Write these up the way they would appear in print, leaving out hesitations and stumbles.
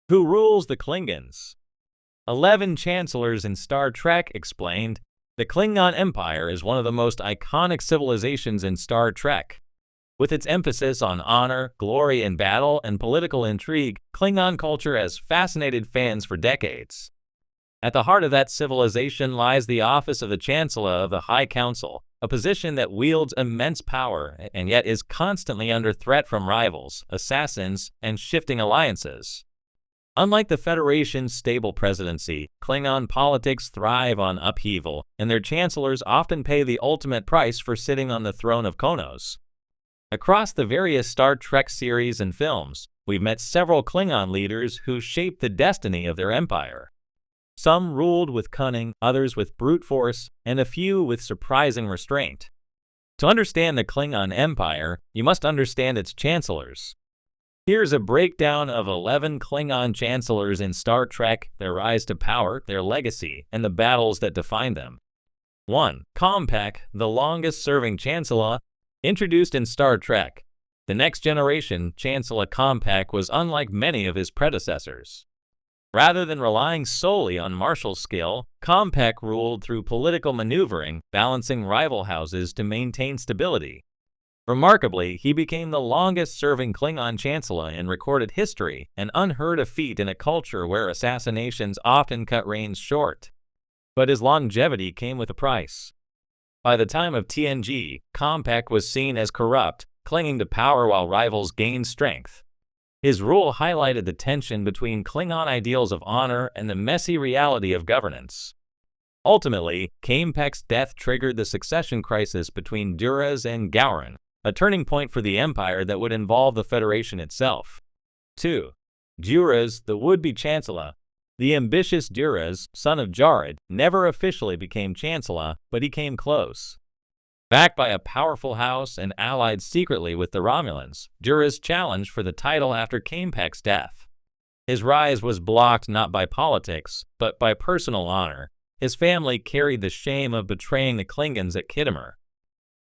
Who rules the Klingons? 11 Chancellors in Star Trek explained, the Klingon Empire is one of the most iconic civilizations in Star Trek. With its emphasis on honor, glory in battle, and political intrigue, Klingon culture has fascinated fans for decades. At the heart of that civilization lies the office of the Chancellor of the High Council, a position that wields immense power and yet is constantly under threat from rivals, assassins, and shifting alliances. Unlike the Federation's stable presidency, Klingon politics thrive on upheaval, and their chancellors often pay the ultimate price for sitting on the throne of Konos. Across the various Star Trek series and films, we've met several Klingon leaders who shaped the destiny of their empire. Some ruled with cunning, others with brute force, and a few with surprising restraint. To understand the Klingon Empire, you must understand its chancellors. Here's a breakdown of 11 Klingon chancellors in Star Trek, their rise to power, their legacy, and the battles that define them. 1. Kompek, the longest-serving chancellor. Introduced in Star Trek, the Next Generation Chancellor Kompek was unlike many of his predecessors. Rather than relying solely on martial skill, Kompek ruled through political maneuvering, balancing rival houses to maintain stability. Remarkably, he became the longest-serving Klingon Chancellor in recorded history, an unheard of feat in a culture where assassinations often cut reigns short. But his longevity came with a price. By the time of TNG, Kompek was seen as corrupt, clinging to power while rivals gained strength. His rule highlighted the tension between Klingon ideals of honor and the messy reality of governance. Ultimately, Kompek's death triggered the succession crisis between Duras and Gowron, a turning point for the Empire that would involve the Federation itself. 2. Duras, the would-be Chancellor. The ambitious Duras, son of Jared, never officially became Chancellor, but he came close. Backed by a powerful house and allied secretly with the Romulans, Duras challenged for the title after Kompek's death. His rise was blocked not by politics, but by personal honor. His family carried the shame of betraying the Klingons at Khitomer.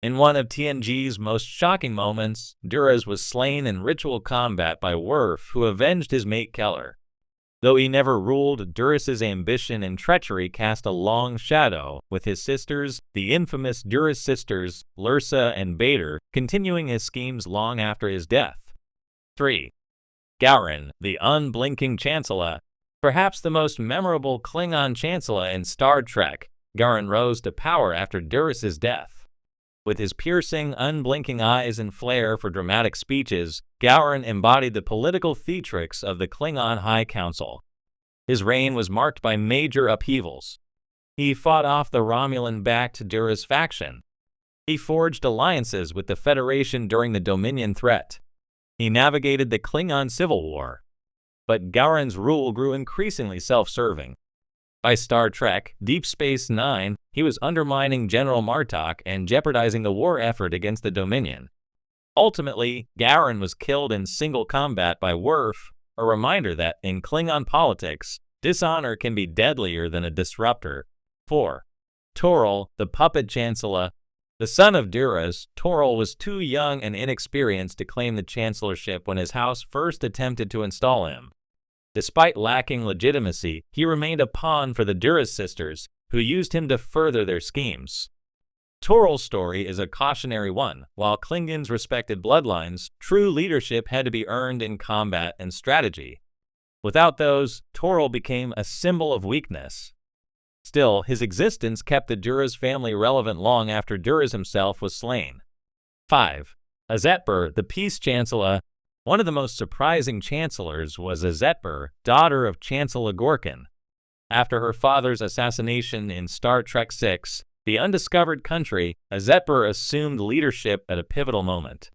In one of TNG's most shocking moments, Duras was slain in ritual combat by Worf, who avenged his mate Keller. Though he never ruled, Duras's ambition and treachery cast a long shadow, with his sisters, the infamous Duras sisters, Lursa and Bader, continuing his schemes long after his death. 3. Gowron, the unblinking Chancellor. Perhaps the most memorable Klingon Chancellor in Star Trek, Gowron rose to power after Duras's death. With his piercing, unblinking eyes and flair for dramatic speeches, Gowron embodied the political theatrics of the Klingon High Council. His reign was marked by major upheavals. He fought off the Romulan-backed Duras faction. He forged alliances with the Federation during the Dominion threat. He navigated the Klingon Civil War. But Gowron's rule grew increasingly self-serving. By Star Trek Deep Space Nine, he was undermining General Martok and jeopardizing the war effort against the Dominion. Ultimately, Gowron was killed in single combat by Worf, a reminder that, in Klingon politics, dishonor can be deadlier than a disruptor. 4. Toril, the puppet Chancellor. The son of Duras, Toril was too young and inexperienced to claim the chancellorship when his house first attempted to install him. Despite lacking legitimacy, he remained a pawn for the Duras sisters, who used him to further their schemes. Toril's story is a cautionary one. While Klingons respected bloodlines, true leadership had to be earned in combat and strategy. Without those, Toril became a symbol of weakness. Still, his existence kept the Duras family relevant long after Duras himself was slain. 5. Azetbur, the Peace Chancellor. One of the most surprising chancellors was Azetbur, daughter of Chancellor Gorkin. After her father's assassination in Star Trek VI, The Undiscovered Country, Azetbur assumed leadership at a pivotal moment.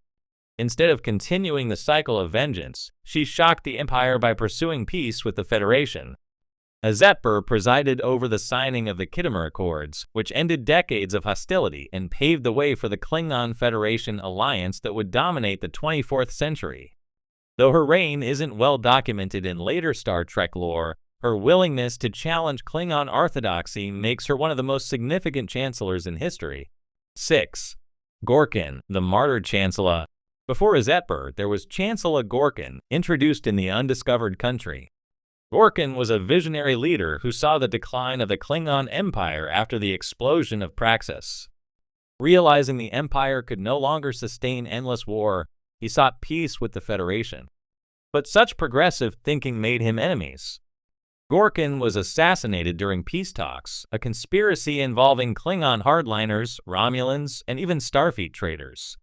Instead of continuing the cycle of vengeance, she shocked the Empire by pursuing peace with the Federation. Azetbur presided over the signing of the Khitomer Accords, which ended decades of hostility and paved the way for the Klingon-Federation alliance that would dominate the 24th century. Though her reign isn't well documented in later Star Trek lore, her willingness to challenge Klingon orthodoxy makes her one of the most significant chancellors in history. 6. Gorkin, the martyred Chancellor. Before Azetbur, there was Chancellor Gorkin, introduced in The Undiscovered Country. Gorkin was a visionary leader who saw the decline of the Klingon Empire after the explosion of Praxis. Realizing the Empire could no longer sustain endless war, he sought peace with the Federation. But such progressive thinking made him enemies. Gorkin was assassinated during peace talks, a conspiracy involving Klingon hardliners, Romulans, and even Starfleet traitors.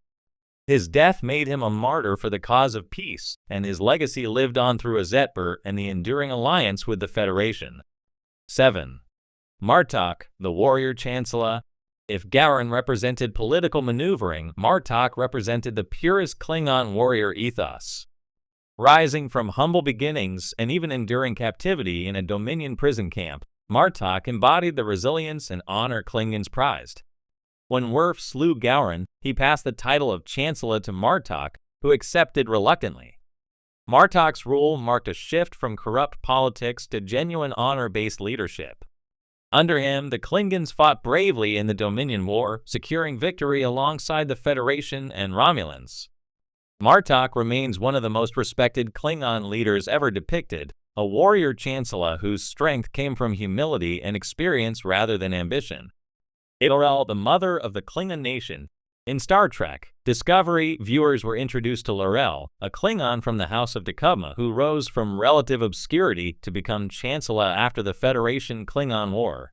His death made him a martyr for the cause of peace, and his legacy lived on through Azetber and the enduring alliance with the Federation. 7. Martok, the warrior Chancellor. If Gowron represented political maneuvering, Martok represented the purest Klingon warrior ethos. Rising from humble beginnings and even enduring captivity in a Dominion prison camp, Martok embodied the resilience and honor Klingons prized. When Worf slew Gowron, he passed the title of Chancellor to Martok, who accepted reluctantly. Martok's rule marked a shift from corrupt politics to genuine honor-based leadership. Under him, the Klingons fought bravely in the Dominion War, securing victory alongside the Federation and Romulans. Martok remains one of the most respected Klingon leaders ever depicted, a warrior Chancellor whose strength came from humility and experience rather than ambition. L'Orell, the mother of the Klingon nation. In Star Trek Discovery, viewers were introduced to L'Orell, a Klingon from the House of D'Kuvma who rose from relative obscurity to become Chancellor after the Federation-Klingon War.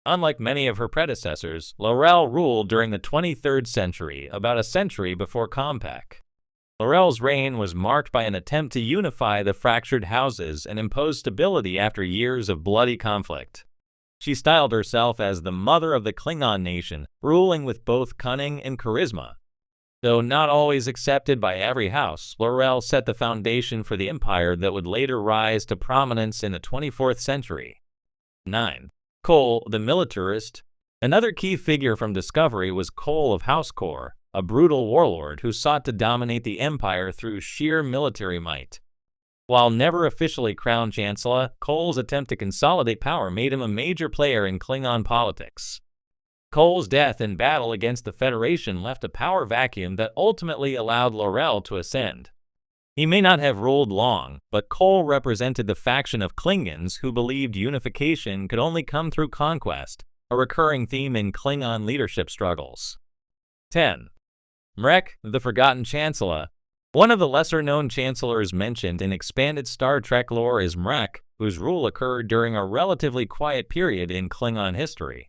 Unlike many of her predecessors, L'Orell ruled during the 23rd century, about a century before Compaq. L'Orell's reign was marked by an attempt to unify the fractured houses and impose stability after years of bloody conflict. She styled herself as the mother of the Klingon nation, ruling with both cunning and charisma. Though not always accepted by every house, L'Orell set the foundation for the empire that would later rise to prominence in the 24th century. 9. Kol, the militarist. Another key figure from Discovery was Kol of Housecore, a brutal warlord who sought to dominate the empire through sheer military might. While never officially crowned Chancellor, Kol's attempt to consolidate power made him a major player in Klingon politics. Kol's death in battle against the Federation left a power vacuum that ultimately allowed L'Orell to ascend. He may not have ruled long, but Kol represented the faction of Klingons who believed unification could only come through conquest, a recurring theme in Klingon leadership struggles. 10. Mrek, the Forgotten Chancellor. One of the lesser-known chancellors mentioned in expanded Star Trek lore is Mrek, whose rule occurred during a relatively quiet period in Klingon history.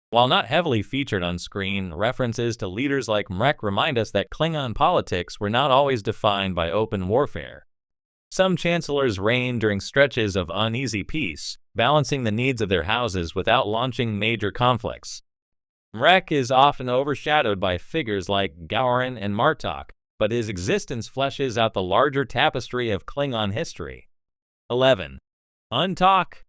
While not heavily featured on screen, references to leaders like Mrek remind us that Klingon politics were not always defined by open warfare. Some chancellors reigned during stretches of uneasy peace, balancing the needs of their houses without launching major conflicts. Mrek is often overshadowed by figures like Gowron and Martok, but his existence fleshes out the larger tapestry of Klingon history. 11. Untok,